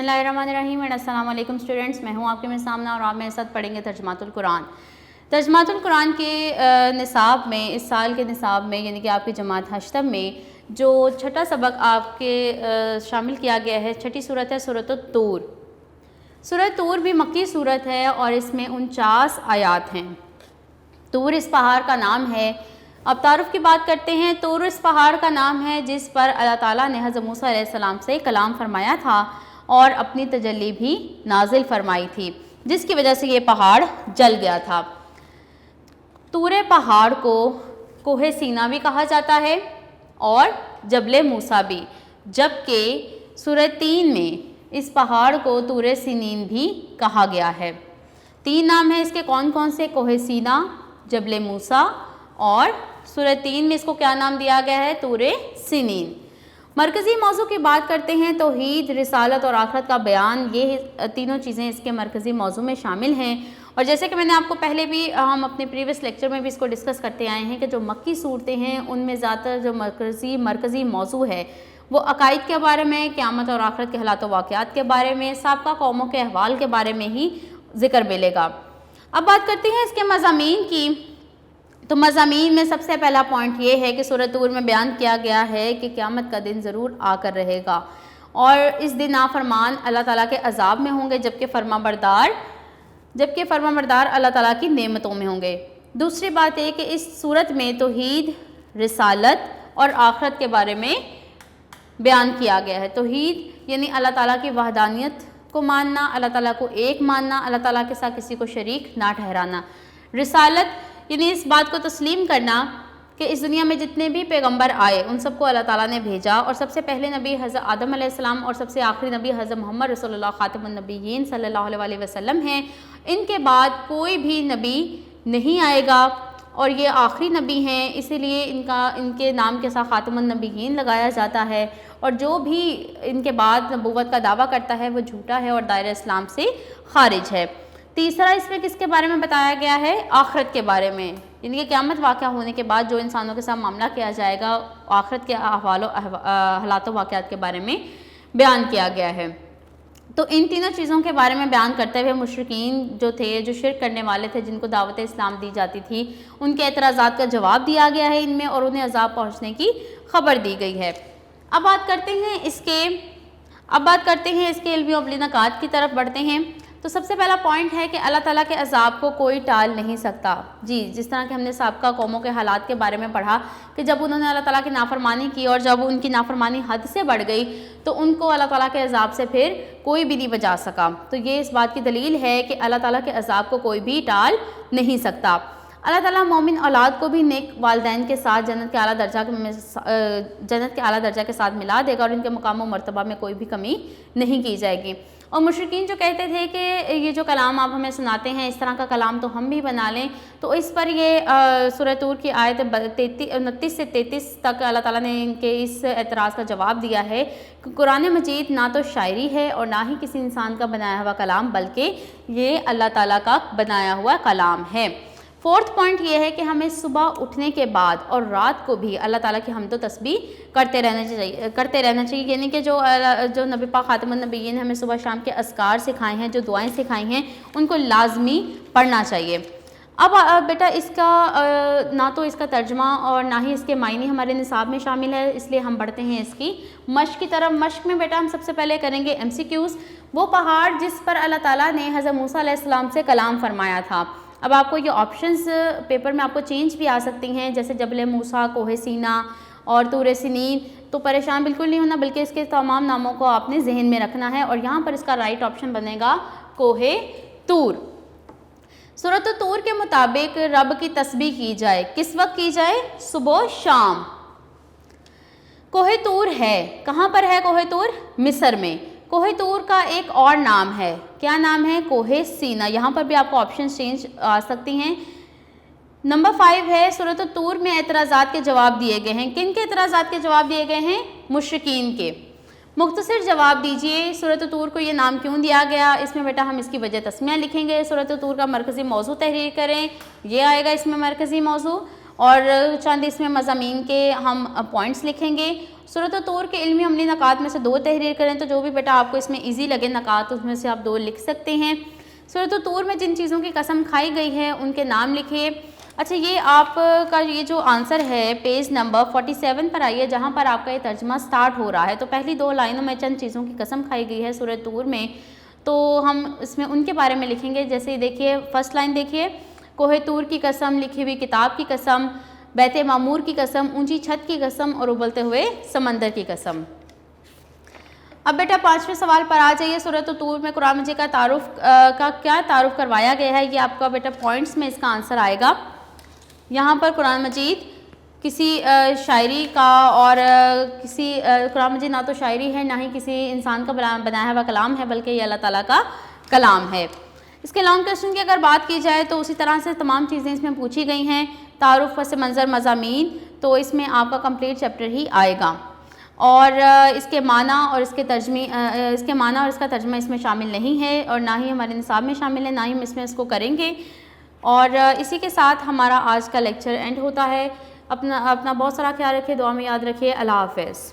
बिस्मिल्लाहिर्रहमानिर्रहीम एंड अस्सलाम वालेकुम स्टूडेंट्स, मैं हूं आपके सामने और आप मेरे साथ पढ़ेंगे तर्जुमातुल कुरान। तर्जुमातुल कुरान के निसाब में, इस साल के निसाब में यानी कि आपकी जमात हश्तम में जो छठा सबक आपके शामिल किया गया है, छठी सूरत है सूरत तूर। सूरत तूर भी मक्की सूरत है और इसमें 49 आयात हैं। तूर इस पहाड़ का नाम है। अब तारुफ़ की बात करते हैं। तूर इस पहाड़ का नाम है जिस पर अल्लाह ताला ने हज़रत मूसा अलैहिस्सलाम से कलाम फरमाया था और अपनी तजल्ली भी नाजिल फरमाई थी, जिसकी वजह से ये पहाड़ जल गया था। तूर पहाड़ को कोहे सीना भी कहा जाता है और जबले मूसा भी, जबकि सूरत 3 में इस पहाड़ को तूर सिनीन भी कहा गया है। 3 नाम है इसके, कौन कौन से? कोहे सीना, जबले मूसा और सूरत 3 में इसको क्या नाम दिया गया है? तूर सिनीन। मरकज़ी मौजू की बात करते हैं। तौहीद, रिसालत और आखरत का बयान, ये तीनों चीज़ें इसके मरकज़ी मौजू में शामिल हैं। और जैसे कि मैंने आपको पहले भी हम अपने प्रीवियस लेक्चर में भी इसको डिस्कस करते आए हैं कि जो मक्की सूरतें हैं उनमें ज़्यादातर जो मरकज़ी मौजू है वो अकाइद के बारे में, क़यामत और आखरत के हालात व वाक़यात के बारे में, साबका कौमों के अहवाल के बारे में ही ज़िक्र मिलेगा। अब बात करते हैं इसके मज़ामीन की। तो मज़ामीन में सबसे पहला पॉइंट ये है कि सूरत तूर में बयान किया गया है कि क़यामत का दिन ज़रूर आकर रहेगा और इस दिन नाफरमान अल्लाह ताला के अज़ाब में होंगे, जबकि फरमाबरदार अल्लाह ताला की नेमतों में होंगे। दूसरी बात है कि इस सूरत में तौहीद, रिसालत और आखरत के बारे में बयान किया गया है। तौहीद यानी अल्लाह ताला की वहदानियत को मानना, अल्लाह ताला को एक मानना, अल्लाह ताला के साथ किसी को शरीक ना ठहराना। रिसालत यानी इस बात को तस्लीम करना कि इस दुनिया में जितने भी पैगंबर आए उन सबको अल्लाह ताला ने भेजा और सबसे पहले नबी हज़रत आदम अलैहिस्सलाम और सबसे आखिरी नबी हज़रत मोहम्मद रसूलुल्लाह खातमुन नबिय्यीन सल्लल्लाहु अलैहि वसल्लम हैं। इनके बाद कोई भी नबी नहीं आएगा और ये आखिरी नबी हैं, इसीलिए इनके नाम के साथ खातमुन नबिय्यीन लगाया जाता है। और जो भी इनके बाद नबूवत का दावा करता है वो झूठा है और दायरा इस्लाम से खारिज है। तीसरा इसमें किसके बारे में बताया गया है? आखरत के बारे में, यानी कि क़यामत वाक़या होने के बाद जो इंसानों के साथ मामला किया जाएगा, आखरत के हालात वाक़यात के बारे में बयान किया गया है। तो इन तीनों चीज़ों के बारे में बयान करते हुए मुशरिकीन जो थे, जो शिरक करने वाले थे, जिनको दावत इस्लाम दी जाती थी, उनके एतराज़ात का जवाब दिया गया है इनमें और उन्हें अज़ाब पहुँचने की खबर दी गई है। अब बात करते हैं इसके इल्मी और नकात की तरफ बढ़ते हैं। तो सबसे पहला पॉइंट है कि अल्लाह ताला के अज़ाब को कोई टाल नहीं सकता। जी, जिस तरह के हमने साबका कौमों के हालात के बारे में पढ़ा कि जब उन्होंने अल्लाह ताला की नाफरमानी की और जब उनकी नाफरमानी हद से बढ़ गई तो उनको अल्लाह ताला के अज़ाब से फिर कोई भी नहीं बचा सका। तो ये इस बात की दलील है कि अल्लाह ताला के अज़ाब को कोई भी टाल नहीं सकता। अल्लाह ताला मोमिन औलाद को भी नेक वालिदैन के साथ जन्नत के आला दर्जा के साथ मिला देगा और इनके मुकाम व मर्तबा में कोई भी कमी नहीं की जाएगी। और मुशरिकीन जो कहते थे कि ये जो कलाम आप हमें सुनाते हैं इस तरह का कलाम तो हम भी बना लें, तो इस पर ये सूरत तूर की आयत 29 से 33 तक अल्लाह ताला ने इनके इस एतराज़ का जवाब दिया है कि कुरान मजीद ना तो शायरी है और ना ही किसी इंसान का बनाया हुआ कलाम, बल्कि ये अल्लाह ताला का बनाया हुआ कलाम है। फोर्थ पॉइंट ये है कि हमें सुबह उठने के बाद और रात को भी अल्लाह ताला की हम्द व तस्बीह करते रहना चाहिए। यानी कि जो नबी पाक खातमुन नबिय्यीन हमें सुबह शाम के अस्कार सिखाए हैं, जो दुआएं सिखाई हैं, उनको लाजमी पढ़ना चाहिए। अब बेटा इसका ना तो इसका तर्जमा और ना ही इसके मायने हमारे निसाब में शामिल है, इसलिए हम बढ़ते हैं इसकी मश्क की तरफ। मश्क में बेटा हम सबसे पहले करेंगे MCQs। वो पहाड़ जिस पर अल्लाह ताला ने हज़रत मूसा अलैहिस्सलाम से कलाम फरमाया था। अब आपको ये ऑप्शंस पेपर में आपको चेंज भी आ सकती हैं, जैसे जबल मूसा, कोहे सीना और तूर सिनीन। तो परेशान बिल्कुल नहीं होना, बल्कि इसके तमाम नामों को आपने जहन में रखना है और यहाँ पर इसका राइट ऑप्शन बनेगा कोहे तूर। सूरत तूर के मुताबिक रब की तस्बीह की जाए, किस वक्त की जाए? सुबह शाम। कोहे तूर है, कहाँ पर है कोहे तूर? मिस्र में। कोहे तूर का एक और नाम है, क्या नाम है? कोहे सीना। यहाँ पर भी आपको ऑप्शन चेंज आ सकती हैं। नंबर 5 है सूरत तूर में एतराज़ात के जवाब दिए गए हैं। किन के एतराज़ात के जवाब दिए गए हैं? मुशरिकीन के। मुख्तसर जवाब दीजिए, सूरत तूर को ये नाम क्यों दिया गया? इसमें बेटा हम इसकी वजह तस्मिया लिखेंगे। सूरत तूर का मरकज़ी मौजू तहरीर करें, ये आएगा इसमें मरकज़ी मौजू, और चंद इसमें मज़ामीन के हम पॉइंट्स लिखेंगे। سورۃ الطور کے علمی عملی نکات میں سے 2 تحریر کریں، تو جو بھی بیٹا آپ کو اس میں ایزی لگے نکات اس میں سے آپ 2 لکھ سکتے ہیں۔ سورۃ الطور میں جن چیزوں کی قسم کھائی گئی ہے ان کے نام لکھیے۔ اچھا، یہ آپ کا یہ جو آنسر ہے پیج نمبر 47 پر آئیے، جہاں پر آپ کا یہ ترجمہ سٹارٹ ہو رہا ہے۔ تو پہلی 2 لائنوں میں چند چیزوں کی قسم کھائی گئی ہے سورۃ طور میں، تو ہم اس میں ان کے بارے میں لکھیں گے۔ جیسے دیکھیے فرسٹ لائن دیکھیے، کوہ طور کی قسم، لکھی ہوئی کتاب کی قسم، بیت معمور کی قسم، اونچی چھت کی قسم اور ابلتے ہوئے سمندر کی قسم۔ اب بیٹا 5ویں سوال پر آ جائیے۔ سورۃ الطور میں قرآن مجید کا کیا تعارف کروایا گیا ہے؟ یہ آپ کا بیٹا پوائنٹس میں اس کا آنسر آئے گا۔ یہاں پر قرآن مجید کسی شاعری کا اور قرآن مجید نہ تو شاعری ہے، نہ ہی کسی انسان کا بنایا ہوا کلام ہے، بلکہ یہ اللہ تعالیٰ کا کلام ہے۔ اس کے لانگ کویسچن کی اگر بات کی جائے تو اسی طرح سے تمام چیزیں اس میں پوچھی گئی ہیں۔ تعارف، پس منظر، مضامین، تو اس میں آپ کا کمپلیٹ چیپٹر ہی آئے گا، اور اس کے معنی اور اس کا ترجمہ اس میں شامل نہیں ہے، اور نہ ہی ہمارے نصاب میں شامل ہے، نہ ہی ہم اس میں اس کو کریں گے۔ اور اسی کے ساتھ ہمارا آج کا لیکچر اینڈ ہوتا ہے۔ اپنا بہت سارا خیال رکھیے، دعا میں یاد رکھیے۔ اللہ حافظ۔